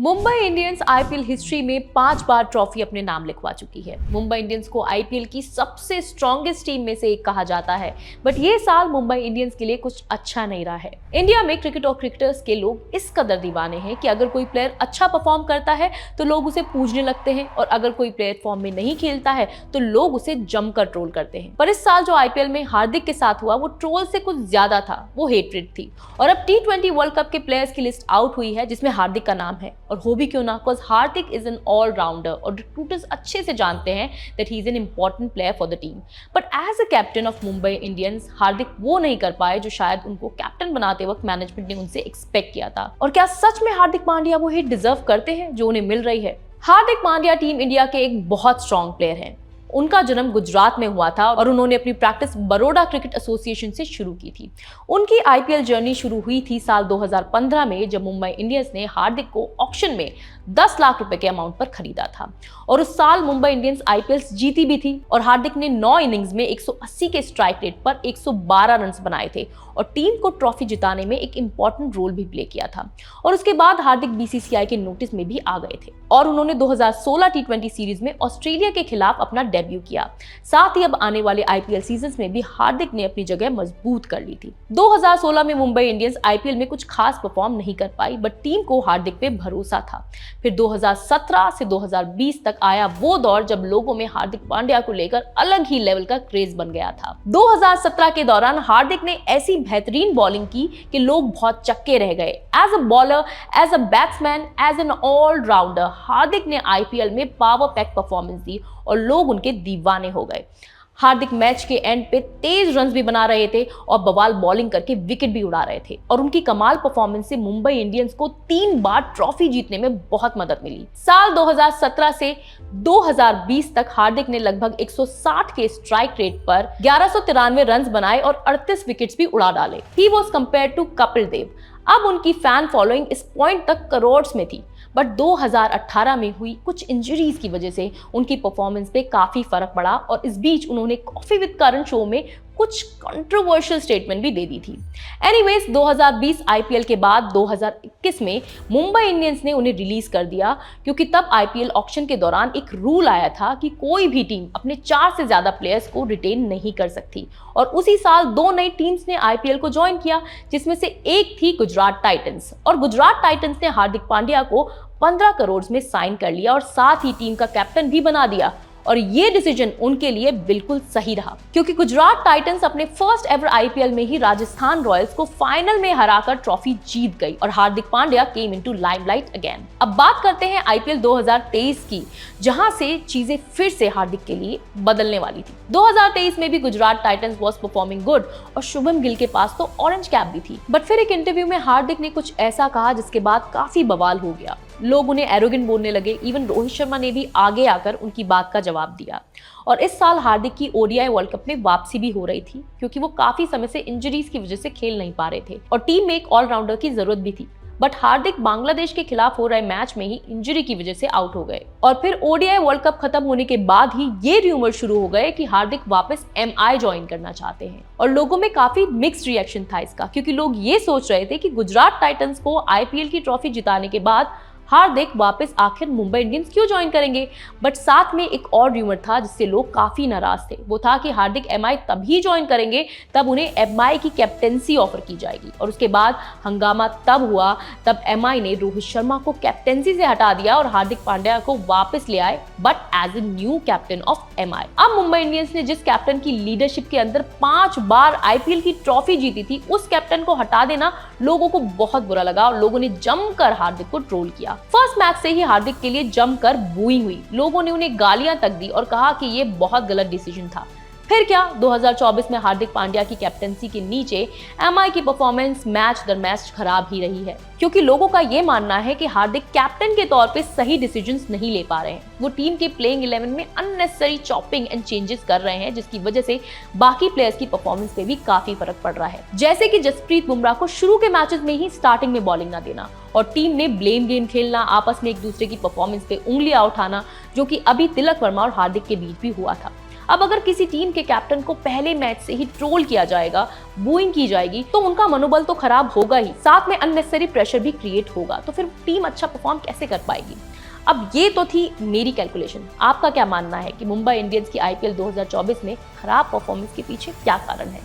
Mumbai Indians IPL history में 5 बार trophy अपने नाम लिखवा चुकी है। मुंबई इंडियंस को आईपीएल की सबसे स्ट्रॉन्गेस्ट टीम में से एक कहा जाता है, बट ये साल मुंबई इंडियंस के लिए कुछ अच्छा नहीं रहा है। इंडिया में क्रिकेट और क्रिकेटर्स के लोग इस कदर दीवाने हैं कि अगर कोई प्लेयर अच्छा परफॉर्म करता है तो लोग उसे पूजने लगते हैं, और अगर कोई प्लेयर फॉर्म में नहीं खेलता है तो लोग उसे जमकर ट्रोल करते हैं। पर इस साल जो आईपीएल में हार्दिक के साथ हुआ वो ट्रोल से कुछ ज्यादा था, वो हेट्रेड थी। और अब T20 वर्ल्ड कप के प्लेयर्स की लिस्ट आउट हुई है जिसमें हार्दिक का नाम है, और हो भी क्यों ना, because Hardik is an allrounder और रिक्रूटर्स अच्छे से जानते हैं that he is an important player for the team. But as a captain of Mumbai Indians Hardik वो नहीं कर पाए जो शायद उनको कैप्टन बनाते वक्त मैनेजमेंट ने उनसे एक्सपेक्ट किया था। और क्या सच में हार्दिक पांड्या वो हिट डिजर्व करते हैं जो उन्हें मिल रही है? हार्दिक पांड्या टीम इंडिया के एक बहुत स्ट्रॉन्ग प्लेयर हैं। उनका जन्म गुजरात में हुआ था और उन्होंने अपनी प्रैक्टिस बड़ौदा क्रिकेट एसोसिएशन से शुरू की थी। उनकी आईपीएल जर्नी शुरू हुई थी साल 2015 में, जब मुंबई इंडियंस ने हार्दिक को ऑक्शन में 10 लाख रुपए के अमाउंट पर खरीदा था। और उस साल मुंबई इंडियंस आईपीएल जीती भी थी, और हार्दिक ने 9 इनिंग्स में 180 के स्ट्राइक रेट पर 112 रन बनाए थे और टीम को ट्रॉफी जिताने में एक इंपॉर्टेंट रोल भी प्ले किया था। और उसके बाद हार्दिक बीसीसीआई के नोटिस में भी आ गए थे और उन्होंने 2016 T20 सीरीज में ऑस्ट्रेलिया के खिलाफ अपना डेब्यू किया। साथ ही अब आने वाले आईपीएल सीजन में भी हार्दिक ने अपनी जगह मजबूत कर ली थी। 2016 में मुंबई इंडियंस आईपीएल में कुछ खास परफॉर्म नहीं कर पाई, बट टीम को हार्दिक पे भरोसा था। फिर 2017 से 2020 तक आया वो दौर जब लोगों में हार्दिक पांड्या को लेकर अलग ही लेवल का क्रेज बन गया था। 2017 के दौरान हार्दिक ने ऐसी बेहतरीन बॉलिंग की कि लोग बहुत चक्के रह गए। As a bowler, as a batsman, as an allrounder Hardik ने आईपीएल में पावर पैक परफॉर्मेंस दी और लोग उनके दीवाने हो गए। हार्दिक मैच के एंड पे तेज रन्स भी बना रहे थे और बवाल बॉलिंग करके विकेट भी उड़ा रहे थे, और उनकी कमाल परफॉर्मेंस से मुंबई इंडियंस को 3 बार ट्रॉफी जीतने में बहुत मदद मिली। साल 2017 से 2020 तक हार्दिक ने लगभग 160 के स्ट्राइक रेट पर 1193 रन्स बनाए और 38 विकेट्स भी उड़ा डाले। He was compared to Kapil Dev. अब उनकी फैन फॉलोइंग इस पॉइंट तक करोड़्स में थी, बट 2018 में हुई कुछ इंजरीज की वजह से उनकी परफॉर्मेंस पे काफी फर्क पड़ा, और इस बीच उन्होंने कॉफी विद करण शो में कुछ कंट्रोवर्शियल स्टेटमेंट भी दे दी थी। एनीवेज 2020 आईपीएल के बाद 2021 में मुंबई इंडियंस ने उन्हें रिलीज कर दिया, क्योंकि तब आईपीएल ऑक्शन के दौरान एक रूल आया था कि कोई भी टीम अपने 4 से ज्यादा प्लेयर्स को रिटेन नहीं कर सकती। और उसी साल 2 नई टीम्स ने आईपीएल को ज्वाइन किया, जिसमें से एक थी गुजरात टाइटंस। और गुजरात टाइटंस ने हार्दिक पांड्या को 15 करोड़ में साइन कर लिया और साथ ही टीम का कैप्टन भी बना दिया। और ये डिसीजन उनके लिए बिल्कुल सही रहा, क्योंकि गुजरात टाइटंस अपने फर्स्ट एवर आईपीएल में ही राजस्थान रॉयल्स को फाइनल में हराकर ट्रॉफी जीत गई और Hardik Pandya came into limelight again. अब बात करते हैं आईपीएल 2023 की, जहां से चीजें फिर से हार्दिक के लिए बदलने वाली थी। 2023 में भी Gujarat Titans was performing good और शुभम गिल के पास तो ऑरेंज कैप भी थी, बट फिर एक इंटरव्यू में हार्दिक ने कुछ ऐसा कहा जिसके बाद काफी बवाल हो गया। लोग उन्हें एरोगेंट बोलने लगे, इवन रोहित शर्मा ने भी आगे आकर उनकी बात का जवाब दिया। और इस साल हार्दिक की ओडीआई वर्ल्ड कप में वापसी भी हो रही थी, क्योंकि वो काफी समय से इंजरीज की वजह से खेल नहीं पा रहे थे और टीम में एक ऑलराउंडर की जरूरत भी थी। बट हार्दिक बांग्लादेश के खिलाफ हो रहे मैच में ही इंजरी की वजह से आउट हो गए, और फिर ओडीआई वर्ल्ड कप खत्म होने के बाद ही ये रूमर शुरू हो गए कि हार्दिक वापस एमआई ज्वाइन करना चाहते हैं। और लोगों में काफी मिक्स्ड रिएक्शन था इसका, क्योंकि लोग ये सोच रहे थे कि गुजरात टाइटंस को आईपीएल की ट्रॉफी जिताने के बाद हार्दिक वापस आखिर मुंबई इंडियंस क्यों ज्वाइन करेंगे। बट साथ में एक और रूमर था जिससे लोग काफी नाराज थे, वो था कि हार्दिक एमआई तभी ज्वाइन करेंगे तब उन्हें एमआई की कैप्टेंसी ऑफर की जाएगी। और उसके बाद हंगामा तब हुआ तब एमआई ने रोहित शर्मा को कैप्टेंसी से हटा दिया और हार्दिक पांड्या को वापस ले आए, but as a new captain of MI. अब मुंबई इंडियंस ने जिस कैप्टन की लीडरशिप के अंदर 5 बार आईपीएल की ट्रॉफी जीती थी, उस कैप्टन को हटा देना लोगों को बहुत बुरा लगा और लोगों ने जमकर हार्दिक को ट्रोल किया। फर्स्ट मैच से ही हार्दिक के लिए जमकर बूइंग हुई, लोगों ने उन्हें गालियां तक दी और कहा कि ये बहुत गलत डिसीजन था। फिर क्या, 2024 में हार्दिक पांड्या की कैप्टेंसी के नीचे एमआई की परफॉर्मेंस मैच दर मैच खराब ही रही है, क्योंकि लोगों का ये मानना है कि हार्दिक कैप्टन के तौर पे सही डिसीजंस नहीं ले पा रहे हैं। वो टीम के प्लेइंग 11 में अननेसेसरी चॉपिंग एंड चेंजेस कर रहे हैं, जिसकी वजह से बाकी प्लेयर्स की परफॉर्मेंस पे भी काफी फर्क पड़ रहा है। जैसे कि जसप्रीत बुमराह को शुरू के मैचेस में ही स्टार्टिंग में बॉलिंग ना देना और टीम ने ब्लेम गेम खेलना, आपस में एक दूसरे की परफॉर्मेंस पे उंगलियां उठाना, जो कि अभी तिलक वर्मा और हार्दिक के बीच भी हुआ था। अब अगर किसी टीम के कैप्टन को पहले मैच से ही ट्रोल किया जाएगा, बूइंग की जाएगी, तो उनका मनोबल तो खराब होगा ही, साथ में अननेसेसरी प्रेशर भी क्रिएट होगा। तो फिर टीम अच्छा परफॉर्म कैसे कर पाएगी? अब ये तो थी मेरी कैलकुलेशन। आपका क्या मानना है कि मुंबई इंडियंस की आईपीएल 2024 में खराब परफॉर्मेंस के पीछे क्या कारण है?